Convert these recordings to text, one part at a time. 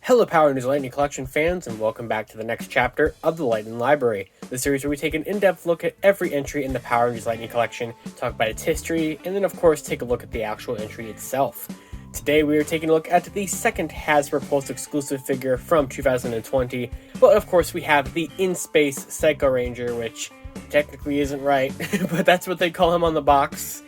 Hello Power Rangers Lightning Collection fans, and welcome back to the next chapter of the Lightning Library, the series where we take an in-depth look at every entry in the Power Rangers Lightning Collection, talk about its history, and then of course take a look at the actual entry itself. Today we are taking a look at the second Hasbro Pulse exclusive figure from 2020, but of course we have the In-Space Psycho Ranger, which technically isn't right, but that's what they call him on the box.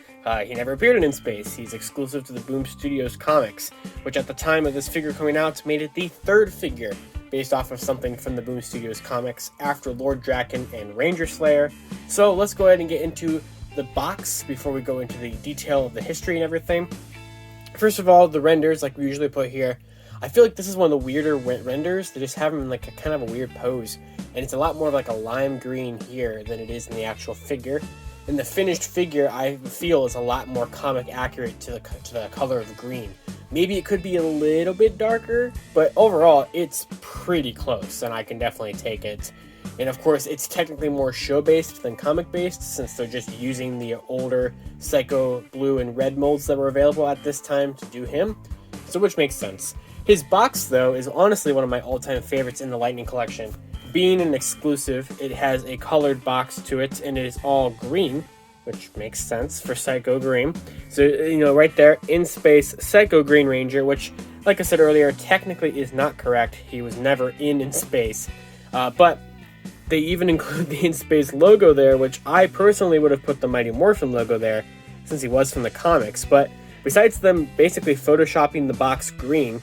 He never appeared in In-Space. He's exclusive to the Boom Studios comics, which at the time of this figure coming out made it the third figure based off of something from the Boom Studios comics after Lord Draken and Ranger Slayer. So let's go ahead and get into the box before we go into the detail of the history and everything. First of all, the renders, like we usually put here, I feel like this is one of the weirder renders. They just have him in like a kind of a weird pose, and it's a lot more of like a lime green here than it is in the actual figure. And the finished figure, I feel, is a lot more comic accurate to the color of green. Maybe it could be a little bit darker, but overall, it's pretty close, and I can definitely take it. And of course, it's technically more show-based than comic-based, since they're just using the older Psycho blue and red molds that were available at this time to do him, so which makes sense. His box, though, is honestly one of my all-time favorites in the Lightning Collection. Being an exclusive, it has a colored box to it, and it is all green, which makes sense for Psycho Green. So, right there, In-Space Psycho Green Ranger, which, like I said earlier, technically is not correct. He was never in space. But they even include the In-Space logo there, which I personally would have put the Mighty Morphin logo there, since he was from the comics. But besides them basically photoshopping the box green,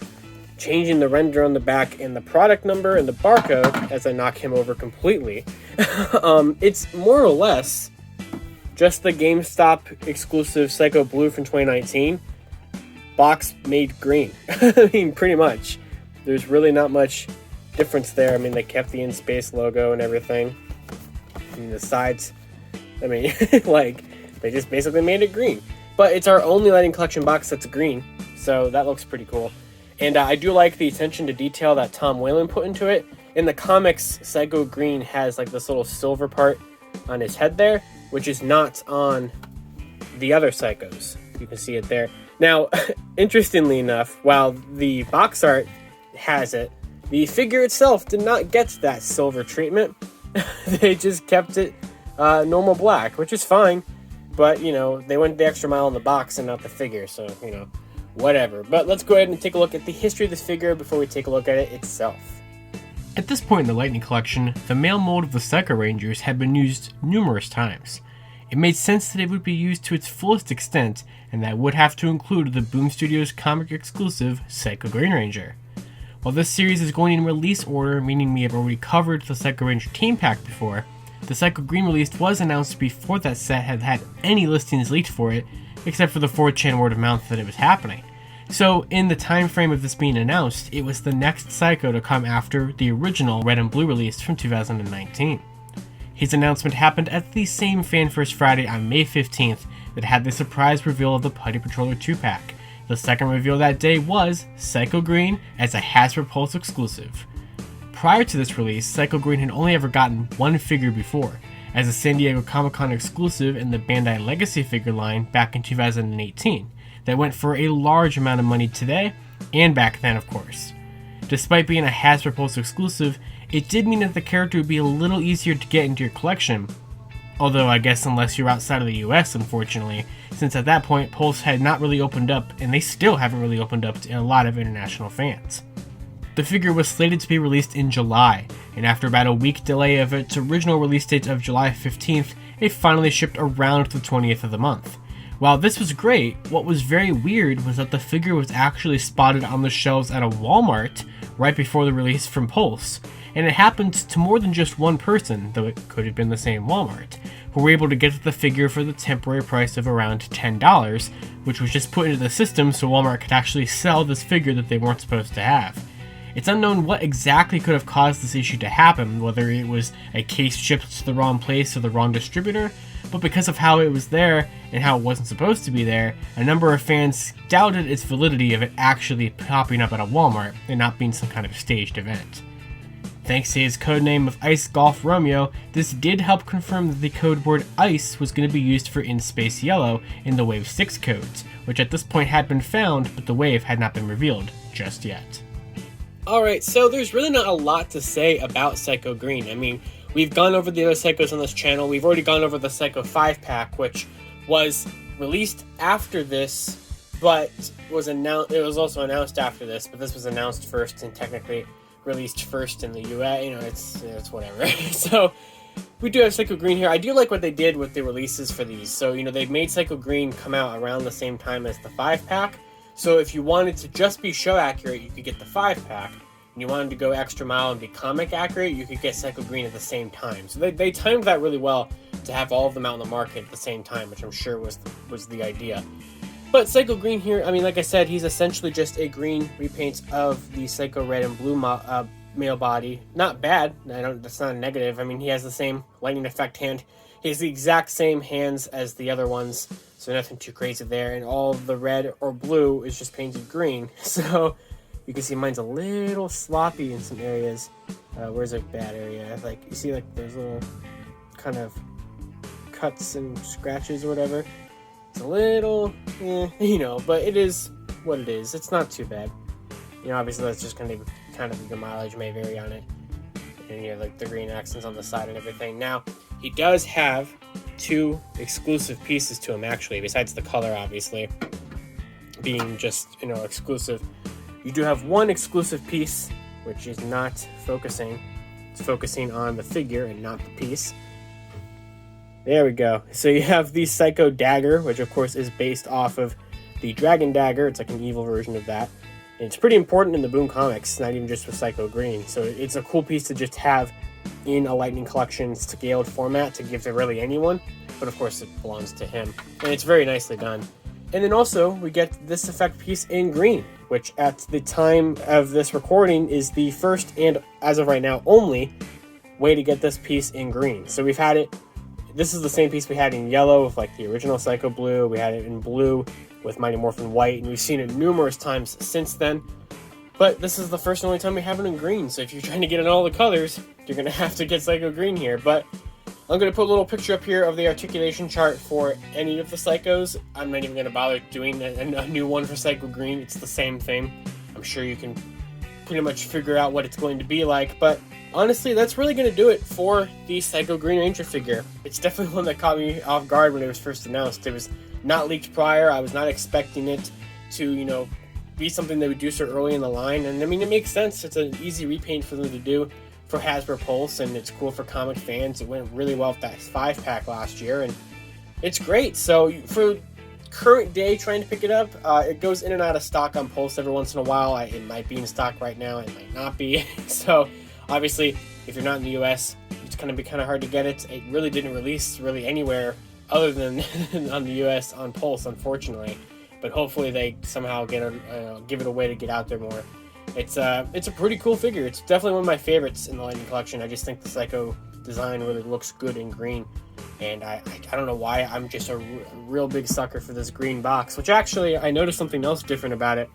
changing the render on the back and the product number and the barcode as I knock him over completely, it's more or less just the GameStop exclusive Psycho Blue from 2019, box made green. I mean, pretty much. There's really not much difference there. I mean, they kept the In-Space logo and everything. And the sides, I mean, like, they just basically made it green. But it's our only Lightning Collection box that's green, so that looks pretty cool. And I do like the attention to detail that Tom Whalen put into it. In the comics, Psycho Green has like this little silver part on his head there, which is not on the other Psychos. You can see it there. Now, interestingly enough, while the box art has it, the figure itself did not get that silver treatment. They just kept it normal black, which is fine. But, they went the extra mile in the box and not the figure, so, whatever. But let's go ahead and take a look at the history of this figure before we take a look at it itself. At this point in the Lightning Collection, the male mold of the Psycho Rangers had been used numerous times. It made sense that it would be used to its fullest extent, and that would have to include the Boom Studios comic exclusive Psycho Green Ranger. While this series is going in release order, meaning we have already covered the Psycho Ranger team pack before, the Psycho Green release was announced before that set had had any listings leaked for it, except for the 4chan word of mouth that it was happening. So, in the time frame of this being announced, it was the next Psycho to come after the original Red and Blue release from 2019. His announcement happened at the same Fan First Friday on May 15th that had the surprise reveal of the Putty Patroller 2-pack. The second reveal that day was Psycho Green as a Hasbro Pulse exclusive. Prior to this release, Psycho Green had only ever gotten one figure before, as a San Diego Comic-Con exclusive in the Bandai Legacy figure line back in 2018, that went for a large amount of money today, and back then of course. Despite being a Hasbro Pulse exclusive, it did mean that the character would be a little easier to get into your collection, although I guess unless you're outside of the US, unfortunately, since at that point Pulse had not really opened up, and they still haven't really opened up to a lot of international fans. The figure was slated to be released in July, and after about a week delay of its original release date of July 15th, it finally shipped around the 20th of the month. While this was great, what was very weird was that the figure was actually spotted on the shelves at a Walmart right before the release from Pulse, and it happened to more than just one person, though it could have been the same Walmart, who were able to get the figure for the temporary price of around $10, which was just put into the system so Walmart could actually sell this figure that they weren't supposed to have. It's unknown what exactly could have caused this issue to happen, whether it was a case shipped to the wrong place or the wrong distributor, but because of how it was there and how it wasn't supposed to be there, a number of fans doubted its validity of it actually popping up at a Walmart and not being some kind of staged event. Thanks to his codename of Ice Golf Romeo, this did help confirm that the code word ICE was going to be used for In-Space Yellow in the Wave 6 codes, which at this point had been found, but the wave had not been revealed just yet. Alright, so there's really not a lot to say about Psycho Green. I mean, we've gone over the other Psychos on this channel. We've already gone over the Psycho 5-pack, which was released after this, but was announced. It was also announced after this, but this was announced first and technically released first in the US. You know, it's whatever. So we do have Psycho Green here. I do like what they did with the releases for these. So, you know, they made Psycho Green come out around the same time as the 5-pack. So if you wanted to just be show accurate, you could get the 5-pack. And you wanted to go extra mile and be comic accurate, you could get Psycho Green at the same time. So they timed that really well to have all of them out in the market at the same time, which I'm sure was the idea. But Psycho Green here, I mean, like I said, he's essentially just a green repaint of the Psycho Red and Blue male body. Not bad. That's not a negative. I mean, he has the same lightning effect hand. He has the exact same hands as the other ones, so nothing too crazy there. And all of the red or blue is just painted green. So you can see mine's a little sloppy in some areas. Where's a bad area? Like, you see, like, there's little kind of cuts and scratches or whatever. It's a little, you know, but it is what it is. It's not too bad. You know, obviously that's just kind of the mileage may vary on it. And you have, like, the green accents on the side and everything. Now, he does have 2 exclusive pieces to him, actually, besides the color, obviously, being just, you know, exclusive. You do have one exclusive piece, which is not focusing. It's focusing on the figure and not the piece. There we go. So you have the Psycho Dagger, which of course is based off of the Dragon Dagger. It's like an evil version of that. And it's pretty important in the Boom comics, not even just with Psycho Green. So it's a cool piece to just have in a Lightning Collection scaled format to give to really anyone. But of course it belongs to him. And it's very nicely done. And then also we get this effect piece in green, which at the time of this recording is the first and, as of right now, only way to get this piece in green. So we've had it. This is the same piece we had in yellow with, like, the original Psycho Blue. We had it in blue with Mighty Morphin White, and we've seen it numerous times since then. But this is the first and only time we have it in green, so if you're trying to get in all the colors, you're going to have to get Psycho Green here. But I'm going to put a little picture up here of the articulation chart for any of the Psychos. I'm not even going to bother doing a new one for Psycho Green. It's the same thing. I'm sure you can pretty much figure out what it's going to be like, but honestly, that's really going to do it for the Psycho Green Ranger figure. It's definitely one that caught me off guard when it was first announced. It was not leaked prior. I was not expecting it to, you know, be something they would do so early in the line. And I mean, it makes sense. It's an easy repaint for them to do for Hasbro Pulse, and it's cool for comic fans. It went really well with that 5-pack last year, and it's great. So for current day trying to pick it up, it goes in and out of stock on Pulse every once in a while. It might be in stock right now. It might not be. So obviously, if you're not in the US, it's going to be kind of hard to get it. It really didn't release really anywhere other than on the US on Pulse, unfortunately. But hopefully they somehow give it a way to get out there more. It's a pretty cool figure. It's definitely one of my favorites in the Lightning Collection. I just think the Psycho design really looks good in green. And I don't know why, I'm just a real big sucker for this green box. Which actually, I noticed something else different about it.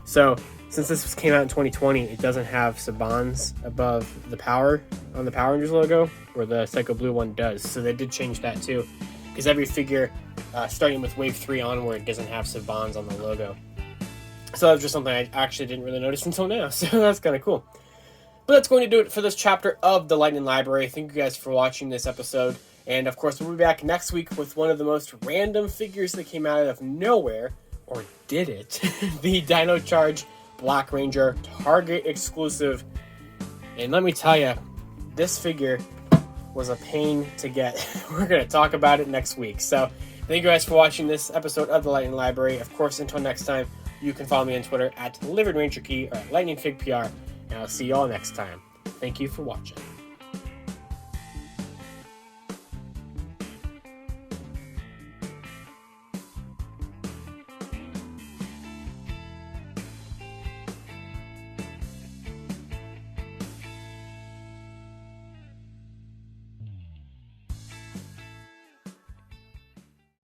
So, since this came out in 2020, it doesn't have Sabans above the Power on the Power Rangers logo, where the Psycho Blue one does. So they did change that too, because every figure, starting with Wave 3 onward, doesn't have Sabans on the logo. So that was just something I actually didn't really notice until now, so that's kind of cool. But that's going to do it for this chapter of the Lightning Library. Thank you guys for watching this episode. And of course, we'll be back next week with one of the most random figures that came out of nowhere, or did it? The Dino Charge Black Ranger Target exclusive. And let me tell you, this figure was a pain to get. We're going to talk about it next week. So thank you guys for watching this episode of the Lightning Library. Of course, until next time, you can follow me on Twitter at LividRangerKey or at LightningFigPR. And I'll see you all next time. Thank you for watching.